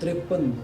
$53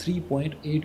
$3.8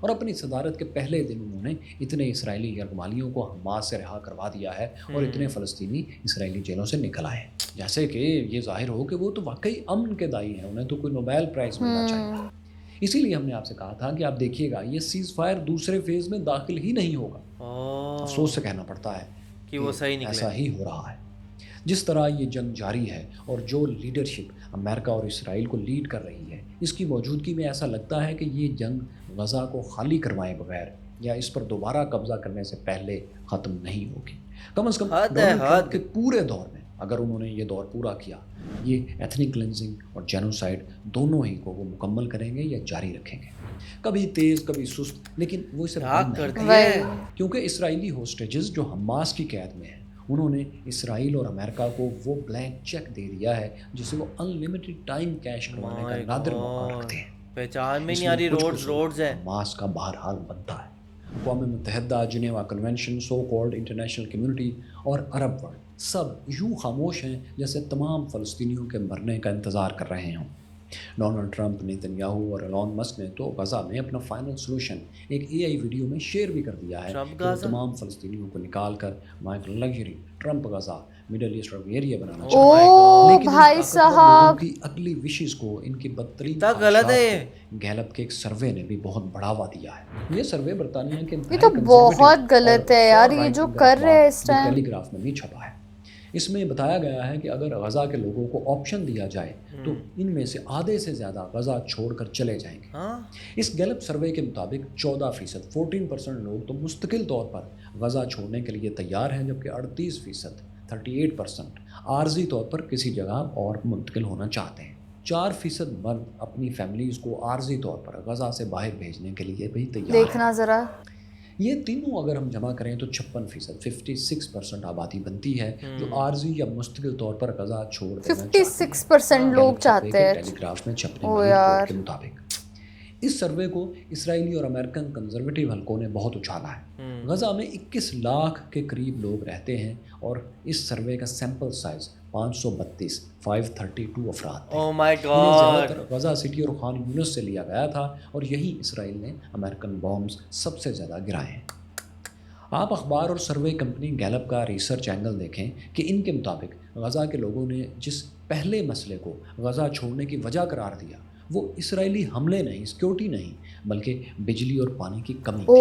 اور اپنی صدارت کے پہلے دن انہوں نے اتنے اسرائیلی یرغمالیوں کو حماس سے رہا کروا دیا ہے اور اتنے فلسطینی اسرائیلی جیلوں سے نکل آئے ہیں، جیسے کہ یہ ظاہر ہو کہ وہ تو واقعی امن کے دائی ہیں، انہیں تو کوئی نوبیل پرائز ملنا چاہیے۔ اسی لیے ہم نے آپ سے کہا تھا کہ آپ دیکھیے گا یہ سیز فائر دوسرے فیز میں داخل ہی نہیں ہوگا۔ افسوس سے کہنا پڑتا ہے کہ وہ صحیح نکلے، ایسا ہی ہو رہا ہے۔ جس طرح یہ جنگ جاری ہے اور جو لیڈرشپ امریکہ اور اسرائیل کو لیڈ کر رہی ہے، اس کی موجودگی میں ایسا لگتا ہے کہ یہ جنگ غزہ کو خالی کروائے بغیر یا اس پر دوبارہ قبضہ کرنے سے پہلے ختم نہیں ہوگی۔ کم از کم ڈونلڈ ٹرمپ کے پورے دور میں، اگر انہوں نے یہ دور پورا کیا، یہ ایتھنک کلینزنگ اور جینوسائیڈ دونوں ہی کو وہ مکمل کریں گے یا جاری رکھیں گے، کبھی تیز کبھی سست، لیکن وہ اسے بند نہیں کریں گے، کیونکہ اسرائیلی ہوسٹیجز جو حماس کی قید میں ہیں، انہوں نے اسرائیل اور امریکہ کو وہ بلینک چیک دے دیا ہے جسے وہ ان لمیٹڈ ٹائم کیش کروانے کا نادر موقع رکھتے ہیں۔ پہچان میں نہیں آ رہی، روڈز ہیں۔ حماس کا بہرحال بنتا ہے۔ اقوام متحدہ، Geneva convention, so called international community اور عرب ورلڈ سب یوں خاموش ہیں جیسے تمام فلسطینیوں کے مرنے کا انتظار کر رہے ہوں۔ ڈونلڈ ٹرمپ، نیتنیاہو اور ایلون مسک نے تو غزہ میں اپنا فائنل سلوشن ایک AI ویڈیو میں شیئر بھی کر دیا ہے کہ وہ تمام فلسطینیوں کو نکال کر وہاں luxury Trump Gaza Middle East area بنانا چاہتا ہے، لیکن بھائی صاحب کی اگلی وشز کو ان کی بدترین غلط ہے۔ گیلپ کے ایک سروے نے بھی بہت بڑھاوا دیا ہے۔ یہ سروے برطانیہ کے یہ تو بہت غلط ہے یار، یہ جو کر رہے ہیں اس ٹائم، ٹیلی گراف میں بھی چھپا ہے۔ اس میں بتایا گیا ہے کہ اگر غزہ کے لوگوں کو آپشن دیا جائے تو ان میں سے آدھے سے زیادہ غزہ چھوڑ کر چلے جائیں گے۔ اس گیلپ سروے کے مطابق 14%، 14% لوگ تو مستقل طور پر غزہ چھوڑنے کے لیے تیار ہیں، جبکہ 38%، 38% عارضی طور پر کسی جگہ اور منتقل ہونا چاہتے ہیں۔ 4% مرد اپنی فیملیز کو عارضی طور پر غزہ سے باہر بھیجنے کے لیے بھی تیار ہیں۔ دیکھنا ذرا، یہ تینوں اگر ہم جمع کریں تو 56%، 56% آبادی بنتی ہے جو عارضی یا مستقل طور پر غزہ چھوڑ دینا چاہتی ہے۔ 56% لوگ چاہتے ہیں ٹیلی گراف میں چھپنے والی رپورٹ کے مطابق۔ اس سروے کو اسرائیلی اور امریکن کنزرویٹو حلقوں نے بہت اچھالا ہے۔ غزہ میں 21 لاکھ کے قریب لوگ رہتے ہیں اور اس سروے کا سیمپل سائز 532 افراد تھے۔ او مائی انہیں زیادہ گاڈ، تر غزہ سٹی اور خان یونس سے لیا گیا تھا اور یہی اسرائیل نے امریکن بامز سب سے زیادہ گرائے ہیں۔ آپ اخبار اور سروے کمپنی گیلپ کا ریسرچ اینگل دیکھیں کہ ان کے مطابق غزہ کے لوگوں نے جس پہلے مسئلے کو غزہ چھوڑنے کی وجہ قرار دیا وہ اسرائیلی حملے نہیں، سیکیورٹی نہیں، بلکہ بجلی اور پانی کی کمی تھی۔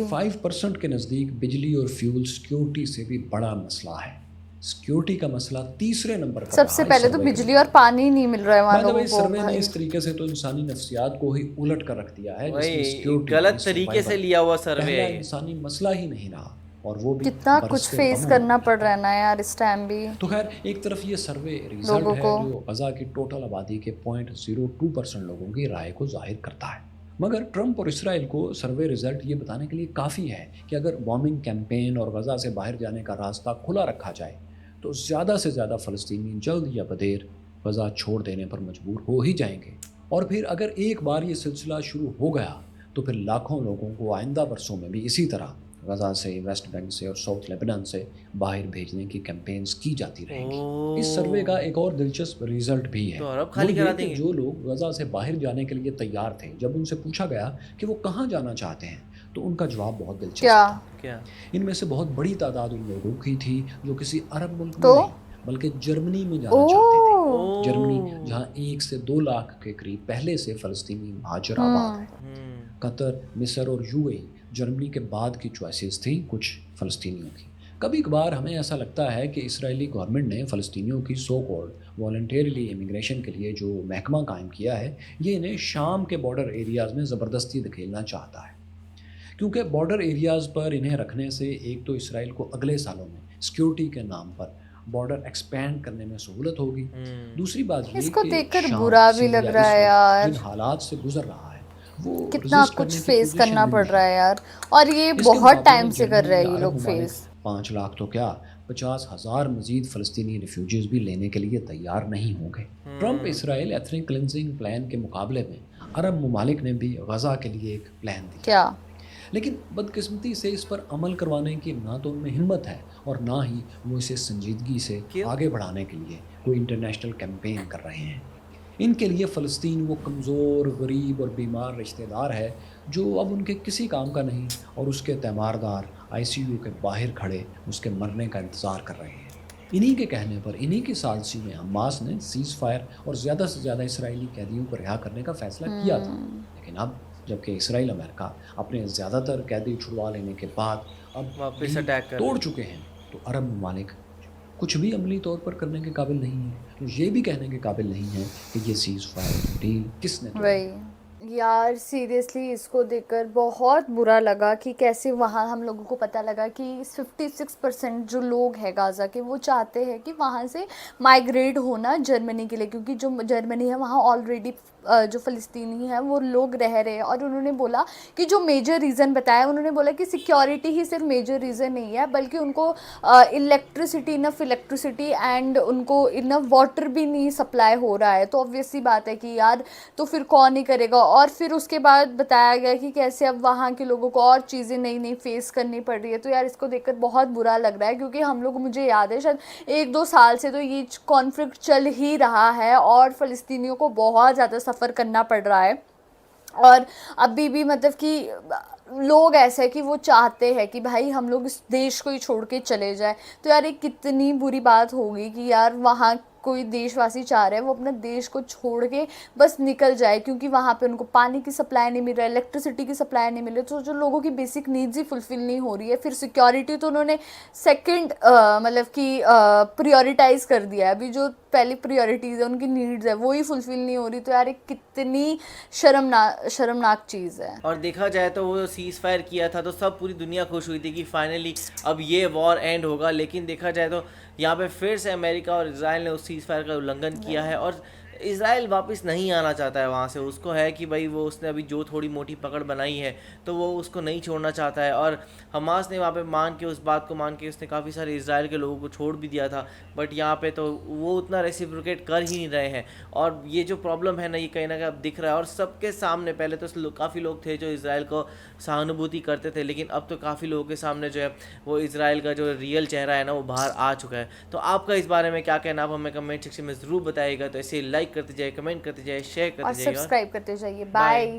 75% کے نزدیک بجلی اور فیول سیکیورٹی سے بھی بڑا مسئلہ ہے۔ سیکیورٹی کا مسئلہ تیسرے نمبر پر، سب سے پہلے تو بجلی اور پانی نہیں مل رہا ہے وہاں لوگوں کو۔ سروے نے اس طریقے سے تو انسانی نفسیات کو ہی الٹ کر رکھ دیا ہے جس میں سیکیورٹی غلط طریقے سے لیا ہوا سروے پہلا انسانی مسئلہ ہی نہیں رہا، اور وہ بھی کتنا کچھ فیس کرنا پڑ رہا ہے نا یار اس ٹائم بھی۔ تو خیر ایک طرف یہ سروے ریزلٹ ہے جو غزہ کی ٹوٹل آبادی کے 0.02% لوگوں کی رائے کو ظاہر کرتا ہے، مگر ٹرمپ اور اسرائیل کو سروے ریزلٹ یہ بتانے کے لیے کافی ہے کہ اگر بامبنگ کیمپین اور غزہ سے باہر جانے کا راستہ کھلا رکھا جائے تو زیادہ سے زیادہ فلسطینی جلد یا بدیر غزہ چھوڑ دینے پر مجبور ہو ہی جائیں گے، اور پھر اگر ایک بار یہ سلسلہ شروع ہو گیا تو پھر لاکھوں لوگوں کو آئندہ برسوں میں بھی اسی طرح غزہ سے، ویسٹ بینک سے اور ساؤتھ لیبنان سے باہر بھیجنے کی کیمپینز کی جاتی رہیں گی۔ اس سروے کا ایک اور دلچسپ ریزلٹ بھی ہے، وہ یہ کہ جو لوگ غزہ سے باہر جانے کے لیے تیار تھے، جب ان سے پوچھا گیا کہ وہ کہاں جانا چاہتے ہیں تو ان کا جواب بہت دلچسپ تھا۔ ان میں سے بہت بڑی تعداد ان لوگوں کی تھی جو کسی عرب ملک میں نہیں بلکہ جرمنی میں جانا چاہتے تھے۔ جرمنی جہاں 1 سے 2 لاکھ کے قریب پہلے سے فلسطینی مہاجر آباد ہیں۔ قطر، مصر اور UAE جرمنی کے بعد کی چوائسیز تھیں کچھ فلسطینیوں کی۔ کبھی کبھار ہمیں ایسا لگتا ہے کہ اسرائیلی گورنمنٹ نے فلسطینیوں کی سو کالڈ والنٹیرلی امیگریشن کے لیے جو محکمہ قائم کیا ہے، یہ انہیں شام کے بارڈر ایریاز میں زبردستی دھکیلنا چاہتا ہے، کیونکہ بارڈر ایریاز پر انہیں رکھنے سے ایک تو اسرائیل کو اگلے سالوں میں سیکیورٹی کے نام پر بارڈر ایکسپینڈ کرنے میں سہولت ہوگی، دوسری بات یہ اس کو دیکھ کر برا بھی لگ رہا ہے یار، جن حالات سے گزر رہا ہے وہ کتنا کچھ فیس کرنا پڑ رہا ہے یار، اور یہ بہت ٹائم سے کر رہے ہیں یہ لوگ فیس۔ 5 لاکھ تو کیا 50,000 مزید فلسطینی ریفیوجیز بھی لینے کے لیے تیار نہیں ہوں گے۔ ٹرمپ اسرائیل ایتھنک کلینزنگ پلان کے مقابلے میں عرب ممالک نے بھی غزہ کے لیے ایک پلان دیا، کیا؟ لیکن بدقسمتی سے اس پر عمل کروانے کی نہ تو ان میں ہمت ہے اور نہ ہی وہ اسے سنجیدگی سے آگے بڑھانے کے لیے کوئی انٹرنیشنل کیمپین کر رہے ہیں۔ ان کے لیے فلسطین وہ کمزور، غریب اور بیمار رشتہ دار ہے جو اب ان کے کسی کام کا نہیں، اور اس کے تیماردار ICU کے باہر کھڑے اس کے مرنے کا انتظار کر رہے ہیں۔ انہی کے کہنے پر، انہی کی سازشی میں حماس نے سیز فائر اور زیادہ سے زیادہ اسرائیلی قیدیوں کو رہا کرنے کا فیصلہ کیا تھا، لیکن اب جبکہ اسرائیل امریکہ اپنے زیادہ تر قیدی چھڑوا لینے کے بعد اب واپس بھی اٹیک کر توڑ چکے ہیں، تو عرب ممالک کچھ بھی عملی طور پر کرنے کے قابل نہیں ہیں، تو یہ بھی کہنے کے قابل نہیں ہے کہ یہ سیز فائر ڈیل کس نے توڑی۔ وہی یار سیریسلی اس کو دیکھ کر بہت برا لگا کہ کیسے وہاں ہم لوگوں کو پتہ لگا کہ 56% جو لوگ ہیں غازہ کے وہ چاہتے ہیں کہ وہاں سے مائیگریٹ ہونا جرمنی کے لیے، کیونکہ جو جرمنی ہے وہاں آلریڈی جو فلسطینی ہیں وہ لوگ رہ رہے ہیں، اور انہوں نے بولا کہ جو میجر ریزن بتایا، انہوں نے بولا کہ سیکیورٹی ہی صرف میجر ریزن نہیں ہے، بلکہ ان کو انف الیکٹریسٹی اینڈ ان کو انف واٹر بھی نہیں سپلائی ہو رہا ہے، تو obvious سی بات ہے کہ یار تو پھر کون ہی کرے گا۔ اور پھر اس کے بعد بتایا گیا کہ کیسے اب وہاں کے لوگوں کو اور چیزیں نئی نئی فیس کرنی پڑ رہی ہے، تو یار اس کو دیکھ کر بہت برا لگ رہا ہے، کیونکہ ہم لوگ، مجھے یاد ہے شاید 1-2 سال سے تو یہ کانفلکٹ چل ہی رہا ہے اور فلسطینیوں کو بہت زیادہ سفر کرنا پڑ رہا ہے، اور ابھی بھی مطلب کہ لوگ ایسے کہ وہ چاہتے ہیں کہ بھائی ہم لوگ اس دیش کو ہی چھوڑ کے چلے جائیں، تو یار یہ کتنی بری بات ہوگی کہ یار وہاں کوئی دیش واسی چاہ رہے ہیں وہ اپنے دیش کو چھوڑ کے بس نکل جائے، کیونکہ وہاں پہ ان کو پانی کی سپلائی نہیں مل رہا ہے، الیکٹریسٹی کی سپلائی نہیں مل رہی، تو جو لوگوں کی بیسک نیڈز ہی فلفل نہیں ہو رہی ہے، پھر سیکیورٹی تو انہوں نے سیکنڈ مطلب کہ پریورٹائز کر دیا ہے، ابھی جو پہلی پریورٹیز ہے ان کی نیڈز ہے وہی فلفل نہیں ہو رہی، تو یار یہ کتنی شرمناک چیز ہے۔ اور دیکھا جائے تو وہ سیز فائر کیا تھا تو سب پوری دنیا خوش ہوئی تھی کہ فائنلی اب یہ وار اینڈ ہوگا، لیکن دیکھا جائے تو یہاں پہ پھر سے امریکہ اور اسرائیل نے اس سیز فائر کا النگھن کیا ہے، اور اسرائیل واپس نہیں آنا چاہتا ہے وہاں سے، اس کو ہے کہ بھائی وہ اس نے ابھی جو تھوڑی موٹی پکڑ بنائی ہے تو وہ اس کو نہیں چھوڑنا چاہتا ہے، اور حماس نے وہاں پہ اس بات کو مان کے اس نے کافی سارے اسرائیل کے لوگوں کو چھوڑ بھی دیا تھا، بٹ یہاں پہ تو وہ اتنا ریسیپروکیٹ کر ہی نہیں رہے ہیں، اور یہ جو پرابلم ہے نا یہ کہیں نہ کہیں اب دکھ رہا ہے، اور سب کے سامنے پہلے تو کافی لوگ تھے جو اسرائیل کو سہانوبوتی کرتے تھے، لیکن اب تو کافی لوگوں کے سامنے جو ہے وہ اسرائیل کا جو ریئل چہرہ ہے نا وہ باہر آ چکا ہے۔ تو آپ کا اس بارے میں کیا کہنا، آپ ہمیں کمنٹ سیکشن میں ضرور بتائیے گا، تو ایسے لائک کرتے جائے، کمنٹ کرتے جائے، شیئر اور کرتے جائیے، سبسکرائب کرتے جائیے۔ بائے۔